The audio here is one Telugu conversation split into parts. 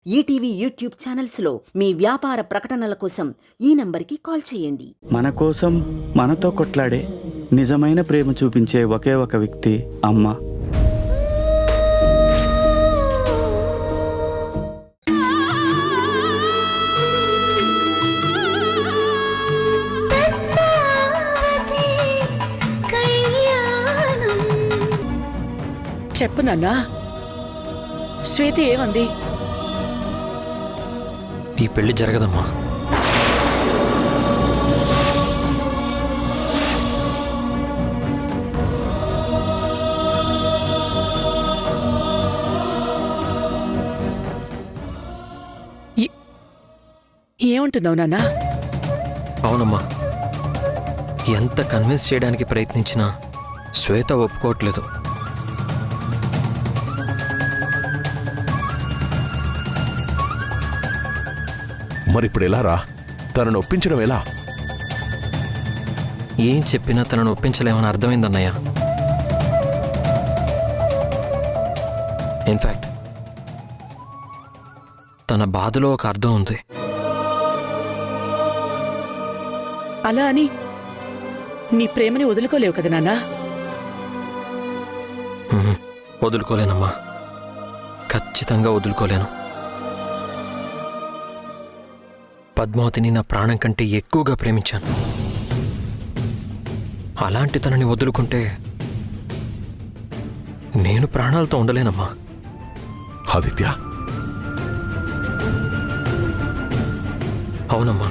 ఈటీవీ యూట్యూబ్ ఛానల్స్లో మీ వ్యాపార ప్రకటనల కోసం ఈ నంబర్కి కాల్ చేయండి. మన కోసం మనతో కొట్లాడే నిజమైన ప్రేమ చూపించే ఒకే ఒక వ్యక్తి అమ్మ. చెప్పు నాన్నా, శ్వేత ఏమంది? ఈ పెళ్లి జరగదమ్మా. ఏమంటున్నావు నాన్నా? అవునమ్మా, ఎంత కన్విన్స్ చేయడానికి ప్రయత్నించినా శ్వేత ఒప్పుకోవట్లేదు. మరిప్పుడు ఎలా రా? తనను ఒప్పించడం ఎలా? ఏం చెప్పినా తనను ఒప్పించలేమని అర్థమైందన్నయ్య. ఇన్ఫ్యాక్ట్ తన బాధలో ఒక అర్థం ఉంది. అలా అని నీ ప్రేమని వదులుకోలేవు కదా నాన్నా? వదులుకోలేనమ్మా, ఖచ్చితంగా వదులుకోలేను. పద్మావతిని నా ప్రాణం కంటే ఎక్కువగా ప్రేమించాను. అలాంటి తనని వదులుకుంటే నేను ప్రాణాలతో ఉండలేనమ్మా. ఆదిత్య, అవునమ్మా,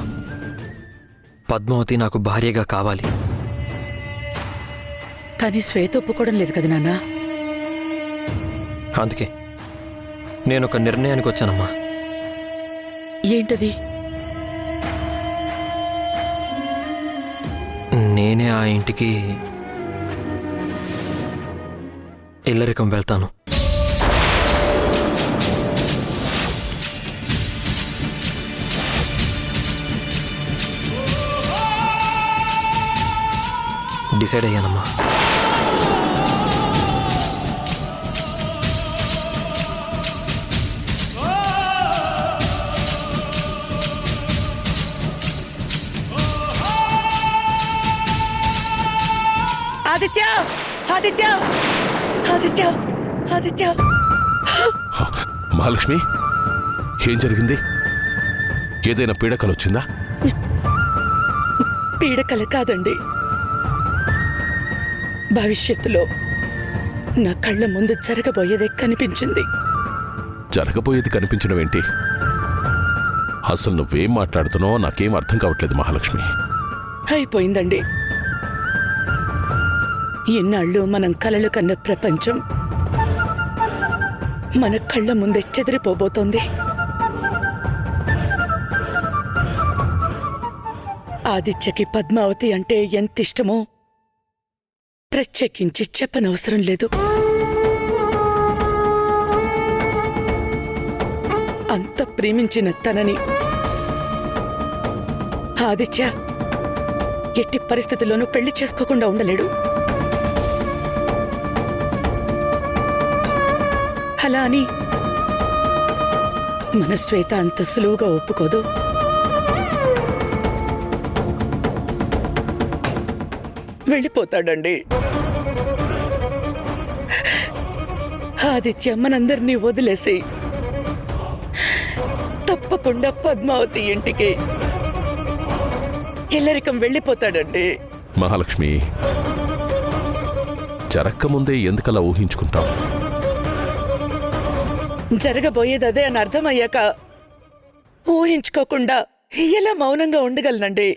పద్మావతి నాకు భార్యగా కావాలి. కానీ శ్వేత ఒప్పుకోవడం లేదు కదా నాన్నా? అందుకే నేను ఒక నిర్ణయానికి వచ్చానమ్మా. ఏంటది? నేనే ఆ ఇంటికి ఇల్లరికం వెళ్తాను. డిసైడ్ అయ్యానమ్మా. ఆదిత్య, ఆదిత్య, ఆదిత్య, ఆదిత్య. మహాలక్ష్మి, ఏం జరిగింది? ఏదైనా పీడకలు వచ్చిందా? పీడకల కాదండి, భవిష్యత్తులో నా కళ్ళ ముందు జరగబోయేదే కనిపించింది. జరగబోయేది కనిపించడం ఏంటి? అసలు నువ్వేం మాట్లాడుతున్నావో నాకేం అర్థం కావట్లేదు మహాలక్ష్మి. అయిపోయిందండి. ఎన్నాళ్ళు మనం కలలు కన్న ప్రపంచం మన కళ్ళ ముందే చెదిరిపోబోతోంది. ఆదిత్యకి పద్మావతి అంటే ఎంత ఇష్టమో ప్రత్యేకించి చెప్పనవసరం లేదు. అంత ప్రేమించిన తనని ఆదిత్య ఎట్టి పరిస్థితుల్లోనూ పెళ్లి చేసుకోకుండా ఉండలేడు. అలా అని మన శ్వేత అంత సులువుగా ఒప్పుకోదు. వెళ్ళిపోతాడండి. ఆదిత్య మనందరినీ వదిలేసి తప్పకుండా పద్మావతి ఇంటికి ఇల్లరికం వెళ్ళిపోతాడండి. మహాలక్ష్మి, జరక్కముందే ఎందుకలా ఊహించుకుంటావు? జరగబోయేదదే అని అర్థమయ్యాక ఊహించుకోకుండా ఎలా మౌనంగా ఉండగలనండి?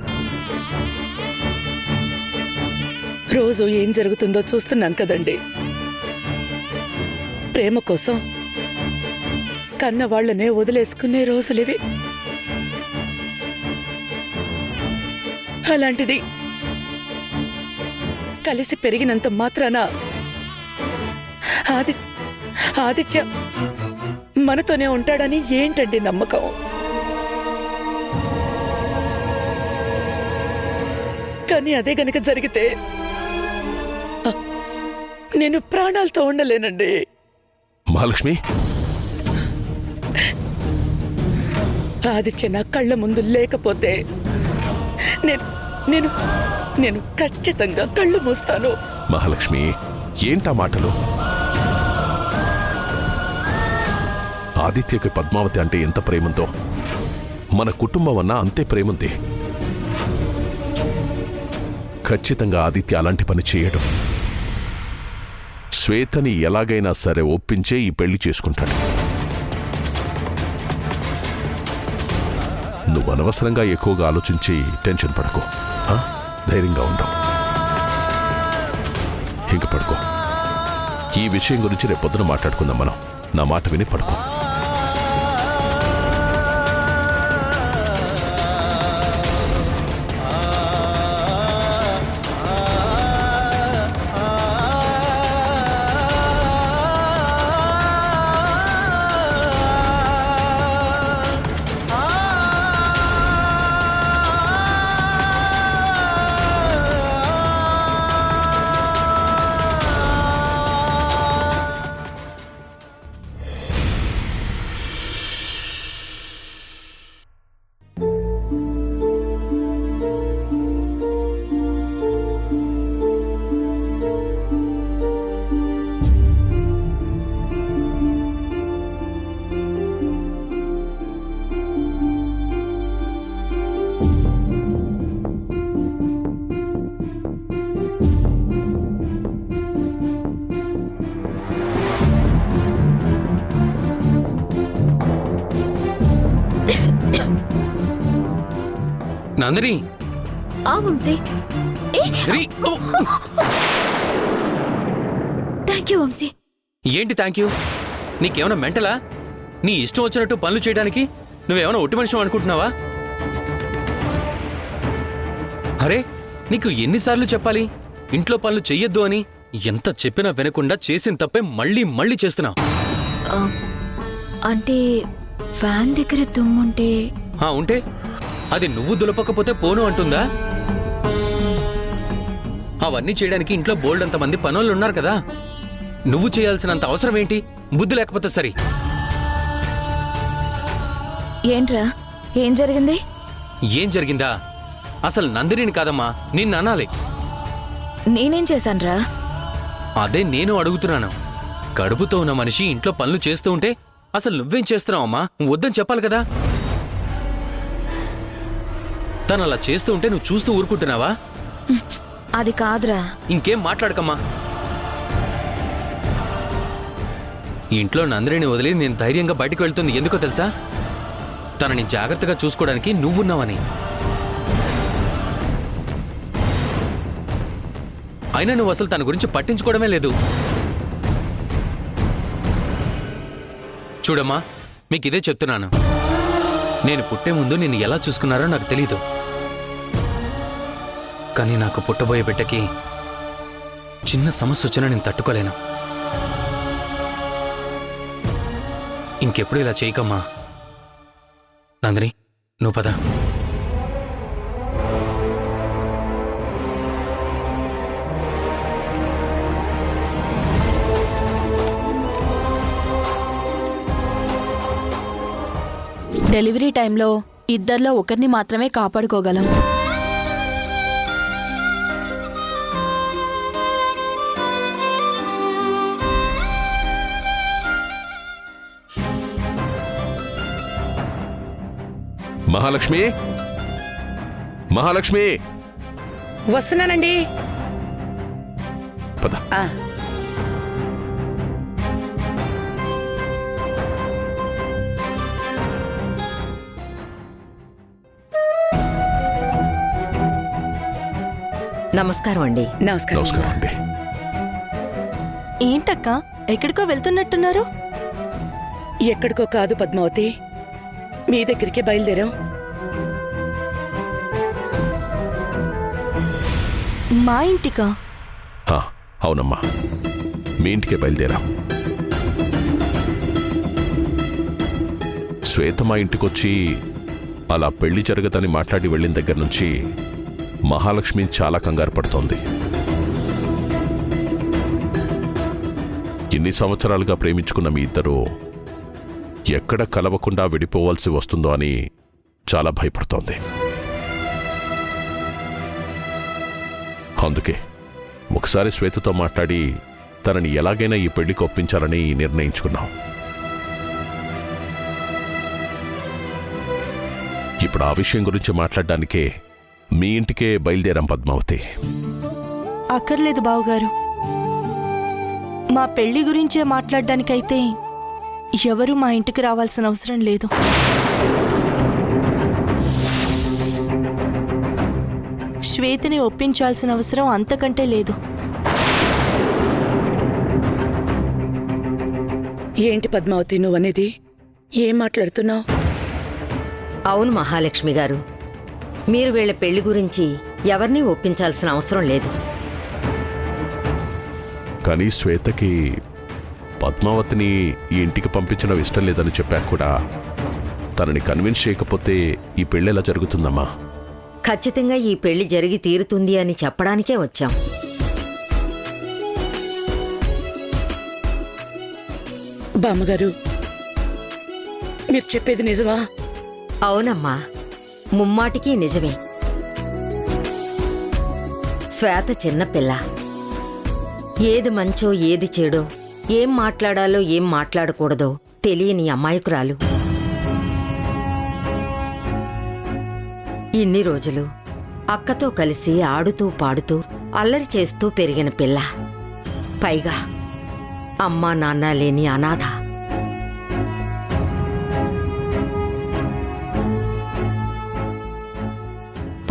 రోజు ఏం జరుగుతుందో చూస్తున్నాను కదండి. ప్రేమ కోసం కన్నవాళ్లనే వదిలేసుకునే రోజులివి. అలాంటిది కలిసి పెరిగినంత మాత్రాన ఆదిత్య మనతోనే ఉంటాడని ఏంటండి నమ్మకం? కానీ అదే గనక జరిగితే నేను ప్రాణాలతో ఉండలేనండి. మహాలక్ష్మి, ఆదిత్య నా కళ్ళ ముందు లేకపోతే నేను నేను నేను ఖచ్చితంగా కళ్ళు మూస్తాను. మహాలక్ష్మి, ఏంటా మాటలు? ఆదిత్యకి పద్మావతి అంటే ఎంత ప్రేమంతో మన కుటుంబం అన్నా అంతే ప్రేముంది. ఖచ్చితంగా ఆదిత్య అలాంటి పని చేయడం. శ్వేతని ఎలాగైనా సరే ఒప్పించే ఈ పెళ్లి చేసుకుంటాడు. నువ్వు అనవసరంగా ఎక్కువగా ఆలోచించి టెన్షన్ పడకు. ధైర్యంగా ఉండవు. ఇంక పడుకో. ఈ విషయం గురించి రేపు పొద్దున మాట్లాడుకుందాం మనం. నా మాట విని పడుకో. నందిని, ఆ వంశీ. Thank you Vamsi. ఏంటి థ్యాంక్ యూ? నీకేమైనా మెంటలా? నీ ఇష్టం వచ్చినట్టు పనులు చేయడానికి నువ్వేమైనా ఒట్టి మనిషి అనుకుంటున్నావా? అరే, నీకు ఎన్నిసార్లు చెప్పాలి ఇంట్లో పనులు చెయ్యొద్దు అని? ఎంత చెప్పినా వినకుండా చేసిన తప్పే మళ్ళీ మళ్ళీ చేస్తున్నావు. అంటే ఫ్యాన్ దగ్గర దుమ్ముంటే ఉంటే అది నువ్వు దులపకపోతే పోను అంటుందా? అవన్నీ చేయడానికి ఇంట్లో బోల్డ్ అంతమంది పనులు ఉన్నారు కదా. నువ్వు చేయాల్సినంత అవసరం ఏంటి? బుద్ధి లేకపోతే సరి. ఏంట్రా, ఏం జరిగింది? ఏం జరిగిందా? అసలు నందినిని కాదమ్మా, నిన్ను అనాలి. నేనేం చేశాన్రా? అదే నేను అడుగుతున్నాను. కడుపుతో ఉన్న మనిషి ఇంట్లో పనులు చేస్తూ ఉంటే అసలు నువ్వేం చేస్తున్నావమ్మా? వద్దని చెప్పాలి కదా. తను అలా చేస్తూ ఉంటే నువ్వు చూస్తూ ఊరుకుంటున్నావా? అది కాదురా. ఇంకేం మాట్లాడకమ్మా. ఇంట్లో నందినిని వదిలి నేను ధైర్యంగా బయటకు వెళ్తుంది ఎందుకో తెలుసా? తనని జాగ్రత్తగా చూసుకోవడానికి నువ్వున్నావని. అయినా నువ్వు అసలు తన గురించి పట్టించుకోవడమే లేదు. చూడమ్మా, మీకు ఇదే చెప్తున్నాను. నేను పుట్టే ముందు నిన్ను ఎలా చూసుకున్నారో నాకు తెలీదు. కానీ నాకు పుట్టబోయే బిడ్డకి చిన్న సమస్య వచ్చినా నేను తట్టుకోలేను. ఇంకెప్పుడు ఇలా చేయకమ్మా. నందిని, నువ్వు పద. డెలివరీ టైంలో ఇద్దరిలో ఒకరిని మాత్రమే కాపాడుకోగలం. మహాలక్ష్మి, మహాలక్ష్మి, వస్తున్నానండి. పద. నమస్కారం అండి. నమస్కారం. నమస్కారం అండి. ఏంటక్క, ఎక్కడికో వెళ్తున్నట్టున్నారు? ఎక్కడికో కాదు పద్మావతి, మీ దగ్గరికి బయలుదేరాం. మా ఇంటికా? అవునమ్మా, మీ ఇంటికే బయలుదేరాం. శ్వేత మా ఇంటికొచ్చి అలా పెళ్లి జరగదని మాట్లాడి వెళ్ళిన దగ్గర నుంచి మహాలక్ష్మి చాలా కంగారు పడుతోంది. ఇన్ని సంవత్సరాలుగా ప్రేమించుకున్న మీ ఇద్దరు ఎక్కడ కలవకుండా విడిపోవాల్సి వస్తుందో అని చాలా భయపడుతోంది. అందుకే ఒకసారి శ్వేతతో మాట్లాడి తనని ఎలాగైనా ఈ పెళ్లికి ఒప్పించాలని నిర్ణయించుకున్నాం. ఇప్పుడు ఆ విషయం గురించి మాట్లాడడానికే మీ ఇంటికే బయలుదేరాం పద్మావతి. అక్కర్లేదు బావగారు. మా పెళ్లి గురించే మాట్లాడడానికైతే ఎవరూ మా ఇంటికి రావాల్సిన అవసరం లేదు. శ్వేతని ఒప్పించాల్సిన అవసరం అంతకంటే లేదు. ఏంటి పద్మావతి నువ్వనేది? ఏం మాట్లాడుతున్నావు? అవును మహాలక్ష్మి గారు, మీరు వీళ్ళ పెళ్లి గురించి ఎవరినీ ఒప్పించాల్సిన అవసరం లేదు. కానీ శ్వేతకి పద్మావతిని ఈ ఇంటికి పంపించడం ఇష్టం లేదని చెప్పాక కూడా తనని కన్విన్స్ చేయకపోతే ఈ పెళ్ళెలా జరుగుతుందమ్మా? ఖచ్చితంగా ఈ పెళ్లి జరిగి తీరుతుంది అని చెప్పడానికే వచ్చాం. బామ్మగారు, మీరు చెప్పేది నిజమా? అవునమ్మా, ముమ్మాటికి నిజమే. శ్వేత చిన్నపిల్ల. ఏది మంచో ఏది చెడో, ఏం మాట్లాడాలో ఏం మాట్లాడకూడదో తెలియని అమాయకురాలు. ఇన్ని రోజులు అక్కతో కలిసి ఆడుతూ పాడుతూ అల్లరి చేస్తూ పెరిగిన పిల్ల. పైగా అమ్మా నాన్న లేని అనాథ.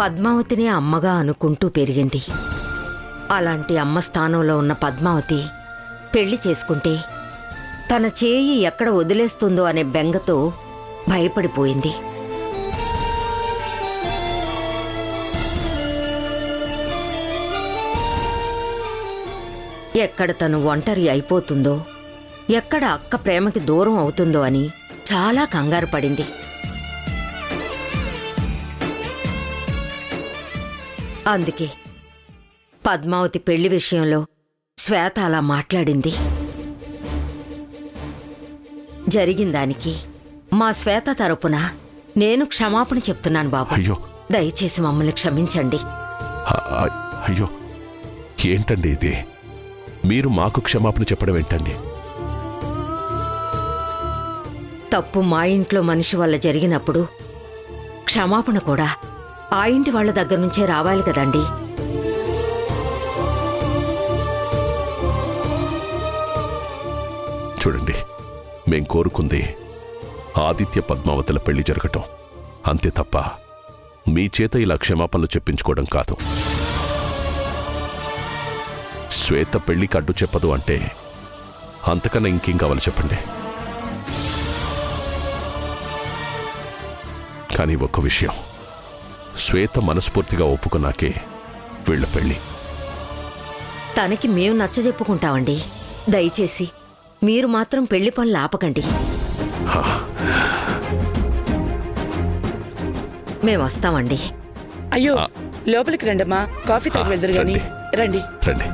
పద్మావతిని అమ్మగా అనుకుంటూ పెరిగింది. అలాంటి అమ్మ స్థానంలో ఉన్న పద్మావతి పెళ్లి చేసుకుంటే తన చేయి ఎక్కడ వదిలేస్తుందో అనే బెంగతో భయపడిపోయింది. ఎక్కడ తను ఒంటరి అయిపోతుందో, ఎక్కడ అక్క ప్రేమకి దూరం అవుతుందో అని చాలా కంగారు పడింది. అందుకే పద్మావతి పెళ్లి విషయంలో శ్వేత అలా మాట్లాడింది. జరిగిందానికి మా శ్వేత తరపున నేను క్షమాపణ చెప్తున్నాను బాబు. అయ్యో, దయచేసి మమ్మల్ని క్షమించండి. అయ్యో, ఏంటండి ఇది? మీరు మాకు క్షమాపణ చెప్పడం ఏంటండి? తప్పు మా ఇంట్లో మనిషి వల్ల జరిగినప్పుడు క్షమాపణ కూడా ఆ ఇంటి వాళ్ళ దగ్గర నుంచే రావాలి కదండి. చూడండి, మేం కోరుకుంది ఆదిత్య పద్మావతుల పెళ్లి జరగటం అంతే తప్ప మీ చేత ఇలా క్షమాపణలు చెప్పించుకోవడం కాదు. శ్వేత పెళ్లికి అడ్డు చెప్పదు అంటే అంతకన్నా ఇంకేం కావాలి చెప్పండి. కానీ ఒక్క విషయం, శ్వేత మనస్ఫూర్తిగా ఒప్పుకున్నాకే వీళ్ల పెళ్లి. తనకి మేము నచ్చజెప్పుకుంటామండి. దయచేసి మీరు మాత్రం పెళ్లి పనులు ఆపకండి. మేము వస్తామండి. అయ్యో, లోపలికి రండమ్మా, కాఫీ తాగి వెళ్దురు గాని. రండి రండి.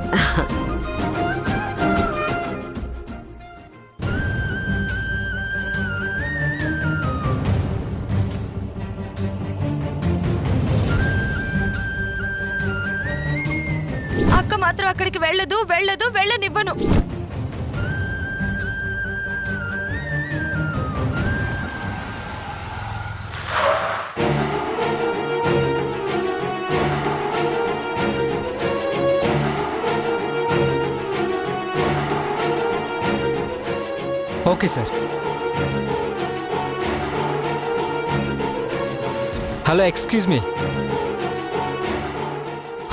అక్క మాత్రం అక్కడికి వెళ్ళనివ్వను. Okay sir. Hello, excuse me.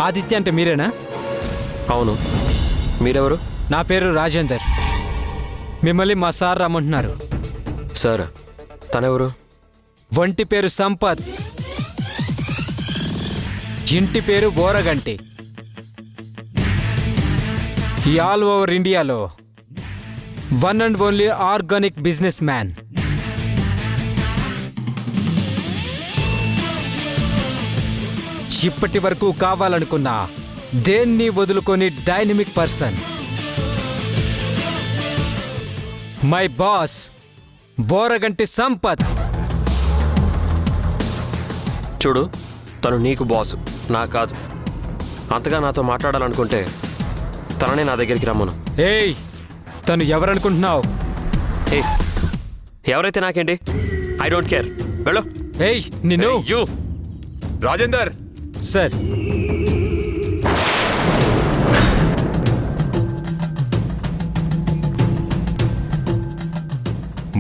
Aditya అంటే మీరేనా? అవును, మీరెవరు? నా పేరు రాజేందర్. మిమ్మల్ని మా సార్ రమ్మంటున్నారు. సార్, తనెవరు? ఒంటి పేరు సంపత్, ఇంటి పేరు బోరగంటి. ఈ ఆల్ ఓవర్ ఇండియాలో one and only organic businessman. ఇప్పటి వరకు కావాలనుకున్నా దేన్ని వదులుకొని dynamic person. My boss Oraganti Sampath. చూడు, తను నీకు బాసు, నా కాదు. అంతగా నాతో మాట్లాడాలనుకుంటే తననే నా దగ్గరికి రమ్మను. ఏయ్, తను ఎవరనుకుంటున్నావు? ఏయ్, ఎవరైతే నాకేంటి? I don't care. వెళ్ళు. ఏయ్ నిన్ను. You Rajender, sir.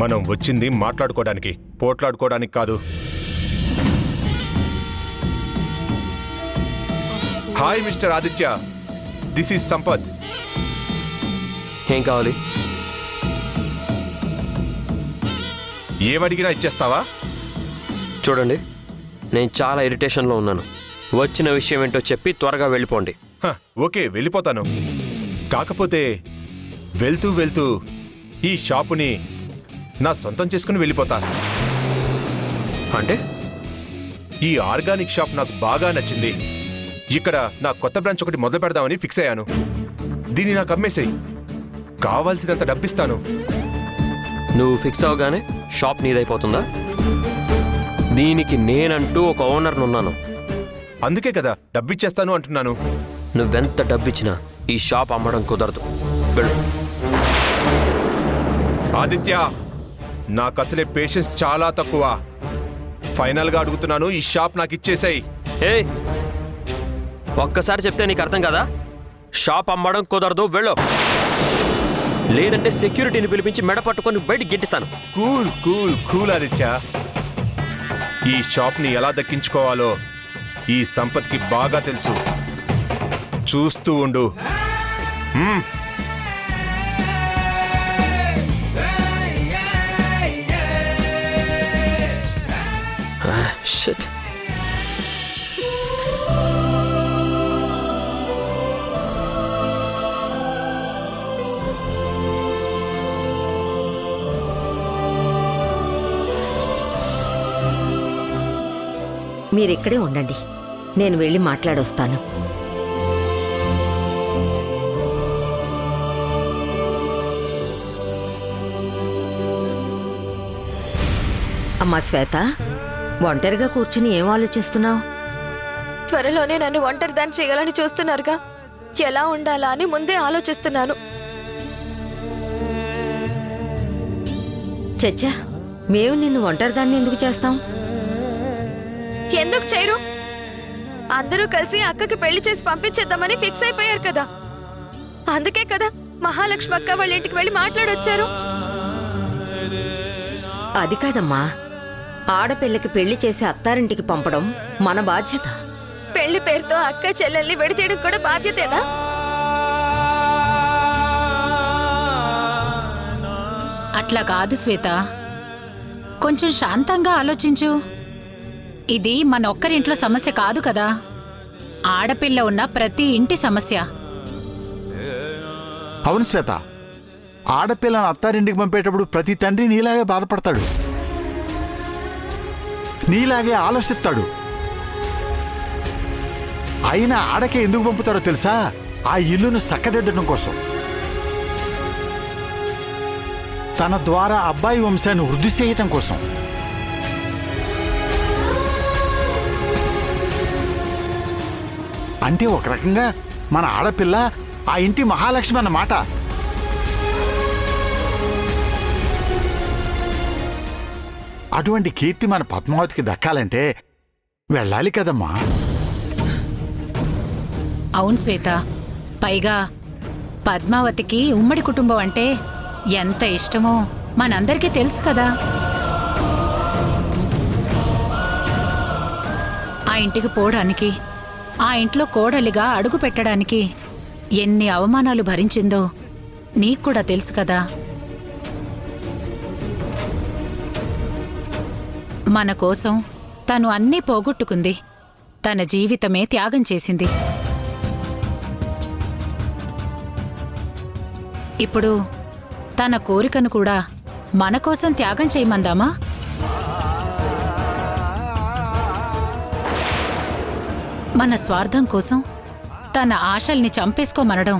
మనం వచ్చింది మాట్లాడుకోవడానికి, పోట్లాడుకోవడానికి కాదు. Hi mister Aditya, this is Sampath. ఏం కావాలి? ఏమడిగినా ఇచ్చేస్తావా? చూడండి, నేను చాలా ఇరిటేషన్లో ఉన్నాను. వచ్చిన విషయం ఏంటో చెప్పి త్వరగా వెళ్ళిపోండి. ఓకే, వెళ్ళిపోతాను. కాకపోతే వెళ్తూ వెళ్తూ ఈ షాపుని నా సొంతం చేసుకుని వెళ్ళిపోతా. అంటే? ఈ ఆర్గానిక్ షాప్ నాకు బాగా నచ్చింది. ఇక్కడ నా కొత్త బ్రాంచ్ ఒకటి మొదలు పెడదామని ఫిక్స్ అయ్యాను. దీన్ని నాకు అమ్మేసేయి, కావాల్సినంత డబ్బిస్తాను. నువ్వు ఫిక్స్ అవగానే షాప్ నీదైపోతుందా? దీనికి నేనంటూ ఒక ఓనర్నున్నాను. అందుకే కదా డబ్బిచ్చేస్తాను అంటున్నాను. నువ్వెంత డబ్బిచ్చినా ఈ షాప్ అమ్మడం కుదరదు. వెళ్ళు. ఆదిత్య, నాకు అసలే పేషెన్స్ చాలా తక్కువ. ఫైనల్గా అడుగుతున్నాను, ఈ షాప్ నాకు ఇచ్చేసాయి. ఏయ్, ఒక్కసారి చెప్తే నీకు అర్థం కదా? షాప్ అమ్మడం కుదరదు, వెళ్ళు. లేదంటే సెక్యూరిటీని పిలిపించి మెడ పట్టుకొని బయటికి గెట్టిస్తాను. కూల్ కూల్ కూల్ ఆదిత్య, ఈ షాప్ని ఎలా దక్కించుకోవాలో ఈ సంపత్కి బాగా తెలుసు. చూస్తూ ఉండు. షిట్. మీరిక్కడే ఉండండి, నేను వెళ్ళి మాట్లాడొస్తాను. అమ్మా శ్వేత, ఒంటరిగా కూర్చుని ఏం ఆలోచిస్తున్నావు? త్వరలోనే నన్ను ఒంటరిదాన్ని చేయాలని చూస్తున్నారుగా, ఎలా ఉండాలా అని ముందే ఆలోచిస్తున్నాను. చచ్చా, మేము నిన్ను ఒంటరిదాన్ని ఎందుకు చేస్తాం? ఎందుకు చేయరు? అందరూ కలిసి అక్కకి పెళ్లి చేసి పంపించేద్దామని ఫిక్స్ అయిపోయారు కదా. అందుకే కదా మహాలక్ష్మి అక్క వాళ్ళ ఇంటికి వెళ్ళి మాట్లాడొచ్చారు. అది కాదమ్మా, ఆడపిల్లకి పెళ్లి చేసి అత్తారింటికి పంపడం మన బాధ్యత. పెళ్లి పేరుతో అక్క చెల్లెల్ని విడతీయడం కూడా బాధ్యతేనా? అట్లా కాదు శ్వేత, కొంచెం శాంతంగా ఆలోచించు. ఇది మన ఒక్కరింట్లో సమస్య కాదు కదా, ఆడపిల్ల ఉన్న ప్రతి ఇంటి సమస్య. అవును శ్వేత, ఆడపిల్లను అత్తారింటికి పంపేటప్పుడు ప్రతి తండ్రి నీలాగే బాధపడతాడు, నీలాగే ఆలోచిస్తాడు. అయినా ఆడకే ఎందుకు పంపుతారో తెలుసా? ఆ ఇల్లును చక్కదిద్దడం కోసం. తన ద్వారా అబ్బాయి వంశాన్ని వృద్ధి చేయటం కోసం. అంటే ఒక రకంగా మన ఆడపిల్ల ఆ ఇంటి మహాలక్ష్మి అన్నమాట. అటువంటి కీర్తి మన పద్మావతికి దక్కాలంటే వెళ్ళాలి కదమ్మా. అవును శ్వేత, పైగా పద్మావతికి ఉమ్మడి కుటుంబం అంటే ఎంత ఇష్టమో మనందరికీ తెలుసు కదా. ఆ ఇంటికి పోవడానికి, ఆ ఇంట్లో కోడలిగా అడుగు పెట్టడానికి ఎన్ని అవమానాలు భరించిందో నీకు కూడా తెలుసు కదా. మన కోసం తను అన్నీ పోగొట్టుకుంది, తన జీవితమే త్యాగం చేసింది. ఇప్పుడు తన కోరికను కూడా మన కోసం త్యాగం చేయమందామా? మన స్వార్థం కోసం తన ఆశల్ని చంపేసుకోమనడం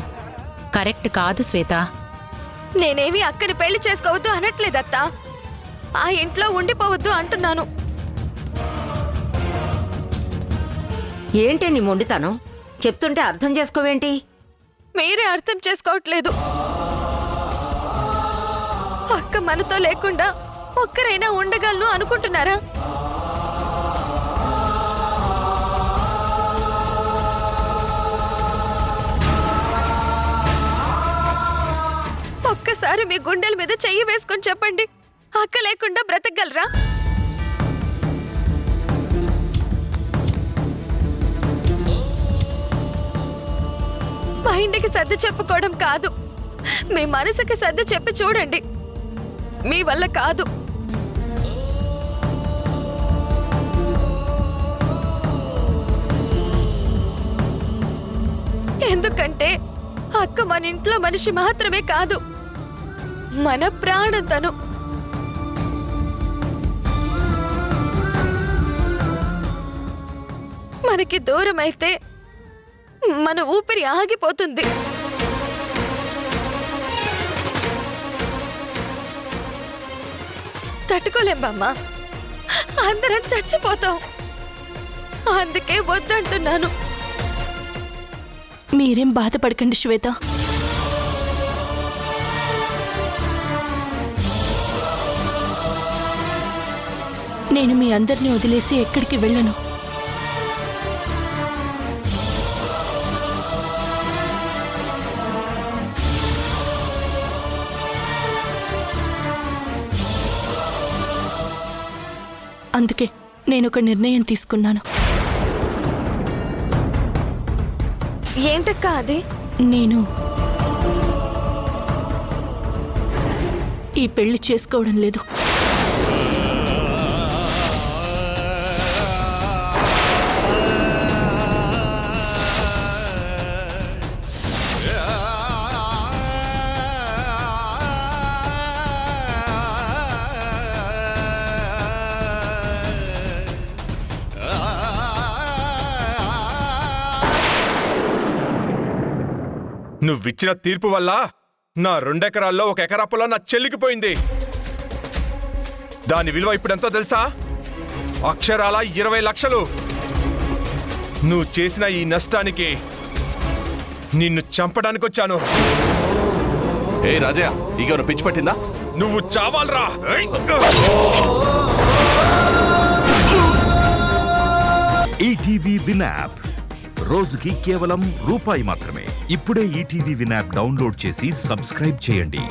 కరెక్ట్ కాదు శ్వేత. నేనేమి అక్కని పెళ్లి చేసుకోవద్దు అనట్లేదత్తా. ఆ ఇంట్లో ఉండిపోవద్దు అంటున్నాను. ఏంటి నీ మొండితనం? చెప్తుంటే అర్థం చేసుకోవేంటి? మీరే అర్థం చేసుకోవట్లేదు. అక్క మనతో లేకుండా ఒక్కరైనా ఉండగలను అనుకుంటున్నారా? ఒక్కసారి మీ గుండెల మీద చెయ్యి వేసుకొని చెప్పండి, అక్క లేకుండా బ్రతకగలరా? మైండ్కి సర్ది చెప్పుకోవడం కాదు, మీ మనసుకి సర్ది చెప్పి చూడండి. మీ వల్ల కాదు. ఎందుకంటే అక్క మన ఇంట్లో మనిషి మాత్రమే కాదు, మన ప్రాణం తను. మనకి దూరం అయితే మన ఊపిరి ఆగిపోతుంది. తట్టుకోలేం బామ్మ, అందరం చచ్చిపోతాం. అందుకే వద్దంటున్నాను. మీరేం బాధపడకండి శ్వేత. నేను మీ అందరినీ వదిలేసి ఎక్కడికి వెళ్ళను. అందుకే నేను ఒక నిర్ణయం తీసుకున్నాను. ఏంటక్కా అది? నేను ఈ పెళ్లి చేసుకోవడం లేదు. నువ్విచ్చిన తీర్పు వల్ల నా 2 ఎకరాల్లో 1 ఎకరా పొలం నా చెల్లికి పోయింది. దాని విలువ ఇప్పుడెంతో తెలుసా? అక్షరాల 20 లక్షలు. నువ్వు చేసిన ఈ నష్టానికి నిన్ను చంపడానికి వచ్చాను. ఏ రాజా, నీకెవరు పిచ్చి పట్టిందా? నువ్వు చావాలరా. ఈటీవీ విన్ యాప్ రోజుకి కేవలం రూపాయి మాత్రమే. ఇప్పుడే ఈటీవీ విన్ యాప్ డౌన్లోడ్ చేసి సబ్స్క్రైబ్ చేయండి.